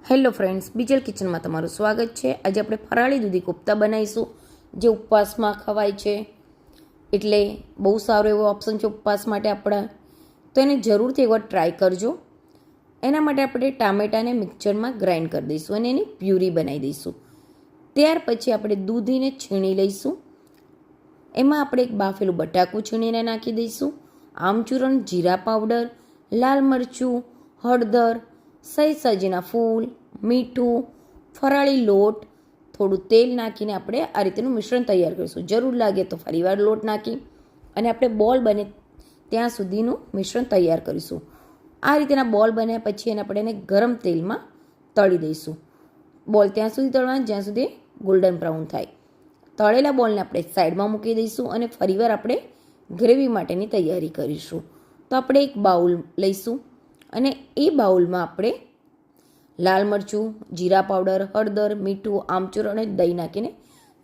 Hello friends, Bijal કિચનમાં તમારું સ્વાગત છે। આજે આપણે ફરાળી દૂધી કોફતા બનાવીશું, જે ઉપવાસમાં ખવાય છે, એટલે બહુ સારો એવો ઓપ્શન છે ઉપવાસ માટે આપણા। તો એને જરૂરથી એકવાર ટ્રાય કરજો। એના માટે આપણે ટામેટાને મિક્સરમાં ગ્રાઇન્ડ કરી દઈશું અને એની પ્યુરી બનાવી દઈશું। ત્યાર પછી આપણે દૂધીને છીણી લઈશું। એમાં આપણે એક બાફેલું બટાકું છીણીને નાખી દઈશું, આમચૂરણ, જીરા પાવડર, લાલ મરચું, હળદર, સજીના ફૂલ, મીઠું, ફરાળી લોટ, થોડું તેલ નાખીને આપણે આ રીતેનું મિશ્રણ તૈયાર કરીશું। જરૂર લાગે તો ફરીવાર લોટ નાખી અને આપણે બોલ બને ત્યાં સુધીનું મિશ્રણ તૈયાર કરીશું। આ રીતેના બોલ બન્યા પછી એને ગરમ તેલમાં તળી દઈશું। બોલ ત્યાં સુધી તળવાના જ્યાં સુધી ગોલ્ડન બ્રાઉન થાય। તળેલા બોલને આપણે સાઈડમાં મૂકી દઈશું અને ફરીવાર આપણે ગ્રેવી માટેની તૈયારી કરીશું। તો આપણે એક બાઉલ લઈશું અને એ બાઉલમાં આપણે લાલ મરચું, જીરા પાવડર, હળદર, મીઠું, આમચૂર અને દહીં નાખીને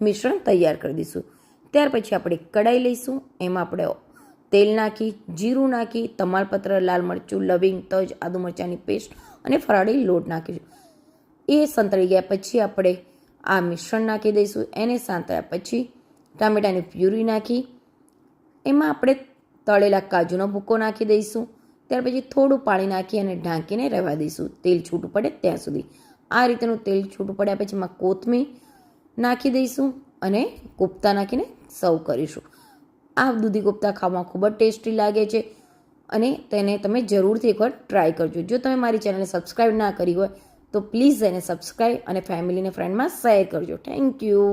મિશ્રણ તૈયાર કરી દઈશું। ત્યાર પછી આપણે કઢાઈ લઈશું, એમાં આપણે તેલ નાખી, જીરું નાખી, તમાલપત્ર, લાલ મરચું, લવિંગ, તજ, આદુ મરચાંની પેસ્ટ અને ફરાળી લોટ નાખીશું। એ સંતળી ગયા પછી આપણે આ મિશ્રણ નાખી દઈશું। એને સાંતળ્યા પછી ટામેટાની પ્યુરી નાખી, એમાં આપણે તળેલા કાજુનો ભૂકો નાખી દઈશું। ત્યાર પછી થોડું પાણી નાખી અને ઢાંકીને રહેવા દઈશું તેલ છૂટું પડે ત્યાં સુધી। આ રીતનું તેલ છૂટું પડ્યા પછી એમાં કોથમીર નાખી દઈશું અને કોફતા નાખીને સર્વ કરીશું। આ દૂધી કોફતા ખાવામાં ખૂબ જ ટેસ્ટી લાગે છે અને તેને તમે જરૂરથી એકવાર ટ્રાય કરજો। જો તમે મારી ચેનલને સબસ્ક્રાઈબ ના કરી હોય તો પ્લીઝ એને સબસ્ક્રાઈબ અને ફેમિલીને ફ્રેન્ડમાં શેર કરજો। Thank you.